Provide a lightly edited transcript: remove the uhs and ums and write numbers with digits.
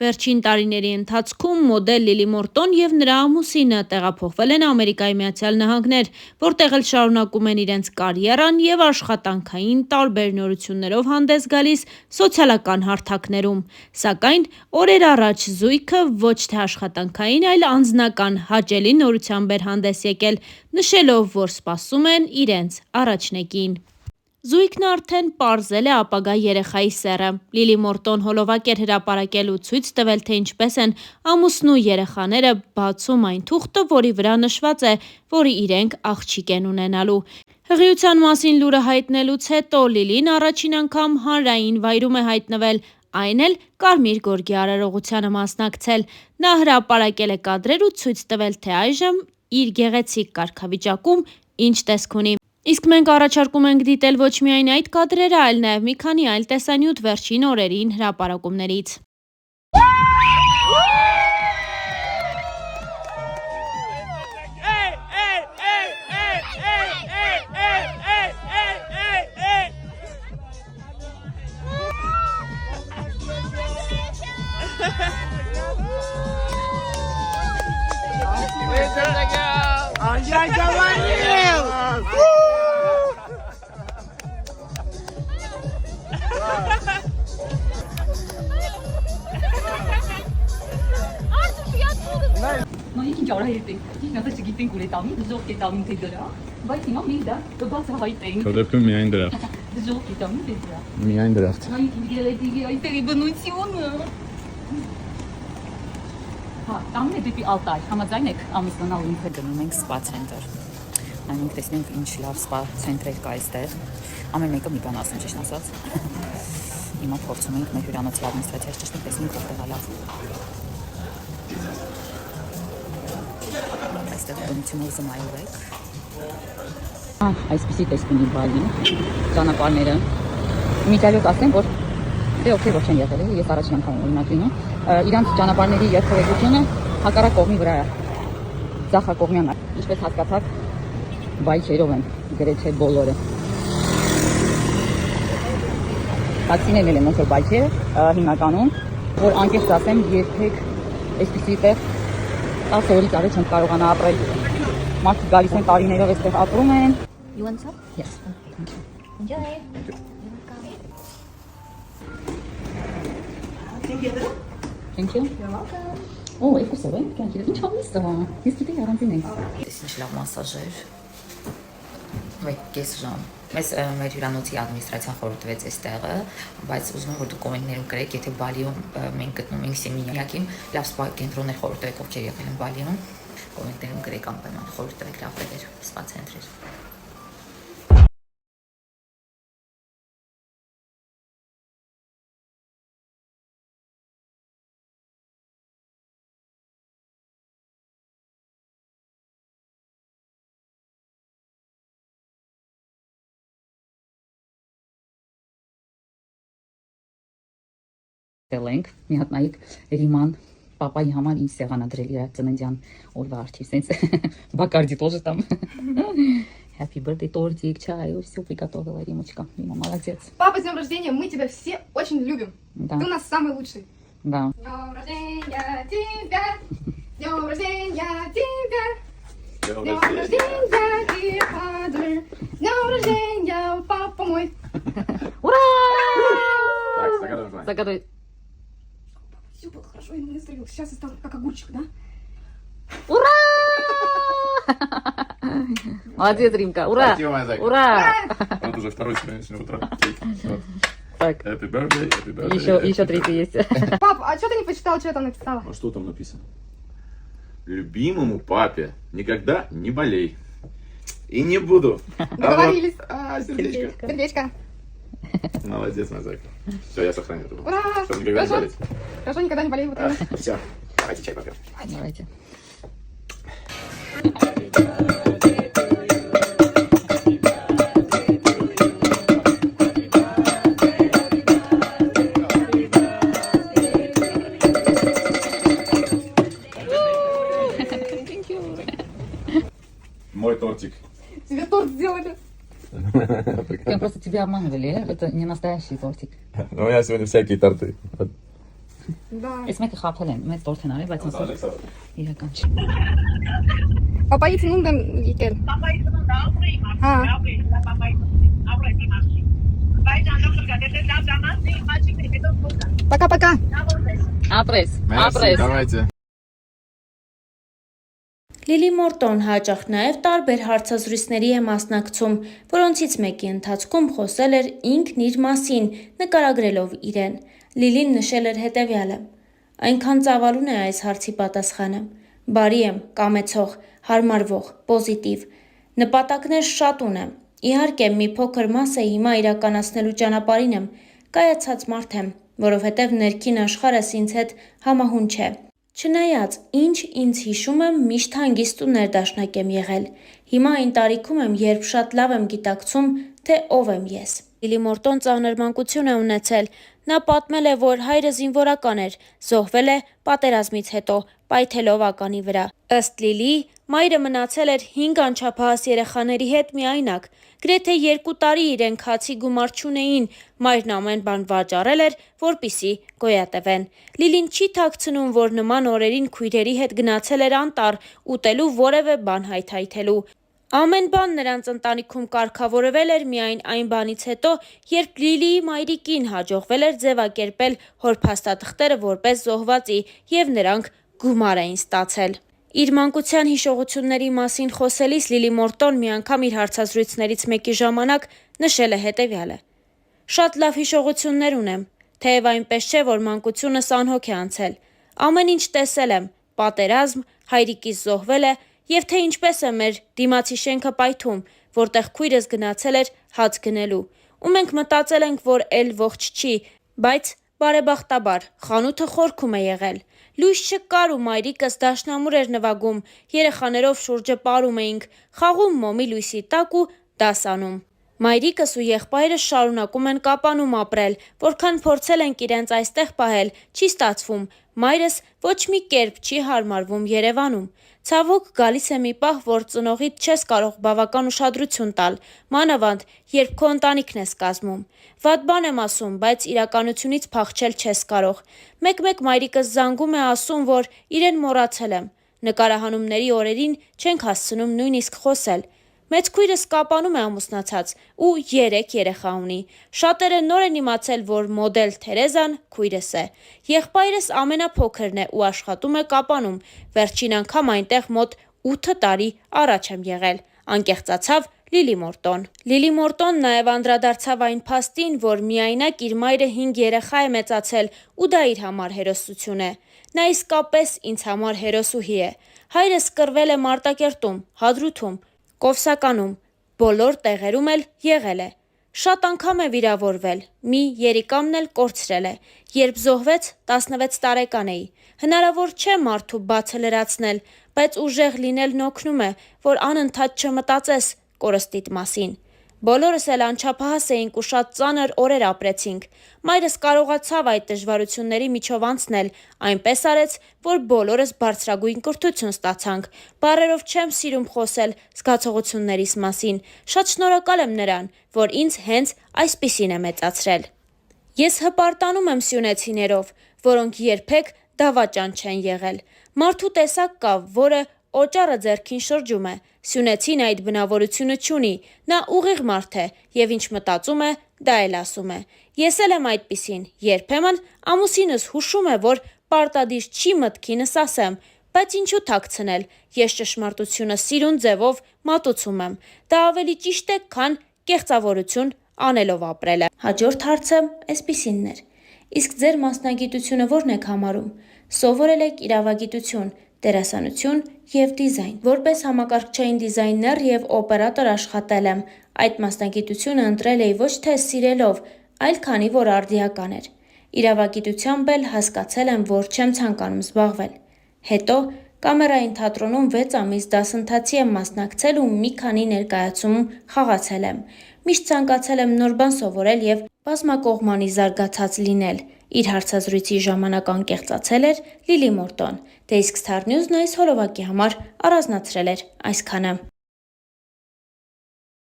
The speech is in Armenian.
Վերջին տարիների ընթացքում մոդել Լիլի Մորտոն և նրա ամուսինը տեղափոխվել են Ամերիկայի Միացյալ Նահանգներ, որտեղ էլ շարունակում են իրենց կարիերան և աշխատանքային տարբեր նորություններով հանդես գալիս սոցիալական հարթակներում, սակայն օրեր առաջ զույգը ոչ թե աշխատանքային, այլ անձնական հաճելի նորությամբ էր հանդես եկել, նշելով, որ սպասում են իրենց առաջնեկին։ Զույգն արդեն պարզել է ապագա երեխայի սեռը։ Լիլի Մորտոն հոլովակ էր հրապարակել ու ցույց տվել, թե ինչպես են ամուսնու ու երեխաները բացում այն թուղթը, որի վրա նշված է, որ իրենք աղջիկ են ունենալու։ Հղիության մասին լուրը հայտնելուց հետո Լիլին առաջին անգամ հանրային վայրում է հայտնվել, այն էլ կարմիր գորգի արարողությանը մասնակցել։ Նա հրապարակել է կադրեր ու ցույց տվել, թե այժմ իր գեղեցիկ կարգավիճակում ինչ տեսք ունի։ Իսկ մենք առաջարկում ենք դիտել ոչ միայն այդ կադրերը, այլ նաև մի քանի այլ տեսանյութ վերջին օրերին հրապարակումներից։ Մենք ինչ արահետենք, ինչ նայած չգիտենք ուր է տամին, դժոխք է տամին թե դրա, բայց հիմա մենք դա կբացահայտենք։ Քո դեպքում միայն դրա։ Դժոխք է տամին թե դրա։ Միայն դրախտ։ Մենք գերեդիգի այստեղի բնությունը։ Հա, տամին է դեպի Ալտայ, համաձայն եք ամուսնանալ ինքը գնում ենք սպա ցենտր։ Մենք տեսնենք ինչ լավ սպա ցենտրեր կա այստեղ։ Ամեն մեկը մի բան ասում, ճիշտ ասած։ Հիմա փորձում ենք մեր հյուրանոցի ադմինիստրացիայի ճշտին տեսնենք որտեղ է լավ։ Այստեղ բնությունով զմայով եք։ Այսպիսի տեսք ունի Բալին, ճանապարհները։ Միտալիոտ ասեմ, որ դե օքեյ ոչ են եղել, ես առաջին անգամ օրինակ լինում։ Իրանց ճանապարհների երթևեկությունը հակառակ կողմի վրա է։ Ձախակողմյան է։ Ինչպես հասկացաք, բայքերով են գրեթե բոլորը։ Տաքսիներն են ոնց որ բայքերը հիմնականում, որ անկեղծ ասեմ, երբեք այսպիսի տեղ 10 օրից առաջ չեմ կարողանա ապրել։ Մարդիկ գալիս են տարիներով այստեղ ապրում են։ You want some? Yes. Thank you. Enjoy. Thank you. You're welcome. Oh, եկուսով են, կյանքի։ Ինչ հավես է։ Ես գիտեի առանձին ենք։ Դες ինչ լավ մասաժեր։ Մեկ կես ժամ։ Մեզ մեր հյուրանոցի ադմինիստրացիան խորհրդվեց այս տեղը, բայց ուզում եմ որ դուք կոմենտներում գրեք, եթե Բալիում մենք գտնում ենք Սեմինյակին, լավ սպա կենտրոններ խորհրդվեք, ովքեր եղել են Բալիում, կոմենտներում գրեք անպայման խորհրդվեք լավ տեղեր, սպա ցենտրեր։ Ենք, մի հատ նայեք Ռիման պապայի համար ինչ սեղանադրել իր ծննդյան օրվա արդիվ, սենց Бакарди тоже там. Happy birthday, тортик, чай, все приготовила Римочка. Рима, молодец. Папа, с днем рождения, мы тебя все очень любим. Да. Ты у нас самый лучший. Да. С днем рождения тебя, с днем рождения тебя, с днем рождения, dear father, с днем рождения, папа мой. Ура! Так, загадывай. Загадывай. Все было хорошо, я не выстрелил. Сейчас я стал как огурчик, да? Ура! Молодец, Римка, ура! Спасибо, моя зайка. Ура! Вот уже второй сегодня утро. Вот. Так, Happy birthday, happy birthday. еще третий есть. Пап, а что ты не почитал, что я там написала? А что там написано? Любимому папе никогда не болей. И не буду. Договорились. Сердечко. Сердечко. Молодец, моя зайка. Все, я сохраню это. Ура! Чтобы никогда не Хорошо. болеть. Хорошо, никогда не болею. Вот именно. Все, давайте чай попьем. Давайте. Мой тортик. Тебе торт сделали. Просто тебя обманывали, это не настоящий тортик. У меня сегодня всякие торты. Вот. Да. Այս մեկը խափել են, մեծ տորթ են արել, բայց ասել իրական չի։ Պապայի ծնունդ եմ եկել։ Հա։ Пока-пока։ Ապրես, ապրես։ Давайте. Լիլի Մորտոն հաճախ նաև տարբեր հարցազրույցների է մասնակցում, որոնցից մեկի ընթացքում խոսել էր ինքն իր մասին, նկարագրելով իրեն։ Լիլին նշել էր հետևյալը. «Այնքան ծավալուն է այս հարցի պատասխանը։ Բարի եմ, կամեցող, հարմարվող, պոզիտիվ։ Նպատակներ շատ ունեմ։ Իհարկե, մի փոքր մասը հիմա իրականացնելու ճանապարհին եմ, կայացած մարդ եմ, որովհետև ներքին աշխարհս ինձ հետ համահուն չէ։ Չնայած, ինչ ինձ հիշում եմ, միշտ հանգիստ ու ներդաշնակ եմ եղել։ Հիմա այն տարիքում եմ, երբ շատ լավ եմ գիտակցում, թե ով եմ ես»։ Լիլի Մորտոն ծանր մանկություն է ունեցել։ Նա պատմել է, որ հայրը զինվորական էր, զոհվել է պատերազմից հետո, պայթելով ականի վրա։ Ըստ Լիլիի, մայրը մնացել էր 5 անչափահաս երեխաների հետ միայնակ։ Գրեթե 2 տարի իրեն քացի գումար չունեին, մայրն ամեն բան վաճառել էր, որպիսի գոյատևեն։ Լիլին չի թաքցնում, որ նման օրերին քույրերի հետ գնացել էր անտառ, ուտելու որևէ բան հայթայթելու։ Ամեն բան նրանց ընտանիքում կարգավորվել էր միայն այն բանից հետո, երբ Լիլիի մայրիկին հաջողվել էր ձևակերպել հոր փաստաթղթերը որպես զոհվածի և նրանք գումար էին ստացել։ Իր մանկության հիշողությունների մասին խոսելիս Լիլի Մորտոն մի անգամ իր հարցազրույցներից մեկի ժամանակ նշել է հետևյալը. «Շատ լավ հիշողություններ ունեմ, թեև այնպես չէ, որ մանկությունս անհոգ է անցել։ Ամեն ինչ տեսել եմ, պատերազմ, հայրիկիս զոհվել է, և թե ինչպես է մեր դիմացի շենքը պայթում, որտեղ քույրս գնացել էր հաց գնելու, ու մենք մտածել ենք, որ էլ ողջ չի, բայց բարեբախտաբար խանութը խորքում է եղել։ Լույս չկար ու մայրիկս դաշնամուր էր նվագում, երեխաներով շուրջը պարում էինք, խաղում մոմի լույսի տակ ու դաս անում։ Մայրիկս ու եղբայրս շարունակում են Կապանում ապրել, որքան փորձել ենք իրենց այստեղ պահել, չի ստացվում, մայրս ոչ մի կերպ չի հարմարվում Երևանում։ Ցավոք գալիս է մի պահ, որ ծնողիդ չես կարող բավական ուշադրություն տալ, մանավանդ, երբ քո ընտանիքն ես կազմում։ Վատ բան եմ ասում, բայց իրականությունից փախչել չես կարող։ Մեկ-մեկ մայրիկս զանգում է ասում, որ իրեն մոռացել եմ։ Նկարահանումների օրերին չենք հասցնում նույնիսկ խոսել։ Մեծ քույրս Կապանում է ամուսնացած ու 3 երեխա ունի։ Շատերը նոր են իմացել, որ մոդել Թերեզան քույրս է։ Եղբայրս ամենափոքրն է ու աշխատում է Կապանում։ Վերջին անգամ այնտեղ մոտ 8 տարի առաջ եմ եղել, անկեղծացավ Լիլի Մորտոն։ Լիլի Մորտոն նաև անդրադարձավ այն փաստին, որ միայնակ իր մայրը 5 երեխա է մեծացել ու դա իր համար հերոսություն է։ Նա իսկապես ինձ համար հերոսուհի է։ Հայրս կռվել է Մարտակերտում, Հադրութում, Կովսականում, բոլոր տեղերում էլ եղել է։ Շատ անգամ է վիրավորվել, մի երիկամն էլ կորցրել է։ Երբ զոհվեց, 16 տարեկան էի։ Հնարավոր չէ մարդու բացը լրացնել, բայց ուժեղ լինելն օգնում է, որ անընդհատ չմտածես կորստիդ մասին։ Բոլորս էլ անչափահաս էինք ու շատ ծանր օրեր ապրեցինք։ Մայրս կարողացավ այդ դժվարությունների միջով անցնել, այնպես արեց, որ բոլորս բարձրագույն կրթություն ստացանք։ Բառերով չեմ սիրում խոսել զգացողություններիս մասին։ Շատ շնորհակալ եմ նրան, որ ինձ հենց այսպիսին է մեծացրել։ Ես հպարտանում եմ սյունեցիներով, որոնք երբեք դավաճան չեն եղել։ Մարդու տեսակ կա, որը օճառը ձեռքին շրջում է։ Սյունեցին այդ բնավորությունը չունի, նա ուղիղ մարդ է և ինչ մտածում է, դա էլ ասում է։ Ես էլ եմ այդպիսին, երբեմն ամուսինս հուշում է, որ պարտադիր չի մտքինս ասեմ, բայց ինչու թաքցնել, ես ճշմարտությունը սիրուն ձևով մատուցում եմ։ Դա ավելի ճիշտ է, քան կեղծավորություն անելով ապրելը։ Հաջորդ հարցը այսպիսինն էր. իսկ ձեր մասնագիտությունը ո՞րն եք համարում։ Սովորել եք իրավագիտություն, դերասանություն և դիզայն։ Որպես համակարգչային դիզայներ և օպերատոր աշխատել եմ, այդ մասնագիտությունը ընտրել էի ոչ թե սիրելով, այլ քանի որ արդիական էր։ Իրավագիտությամբ էլ հասկացել եմ, որ չեմ ցանկանում զբաղվել։ Հետո Կամերային թատրոնում 6 ամիս դասընթացի եմ մասնակցել ու մի քանի ներկայացում խաղացել եմ։ Միշտ ցանկացել եմ նոր բան սովորել և բազմակողմանի զարգացած լինել։ Իր հարցազրույցի ժամանակ անկեղծացել էր Լիլի Մորտոն, դե իսկ Star News-ն այս հոլովակի համար առանձնացրել էր այսքանը։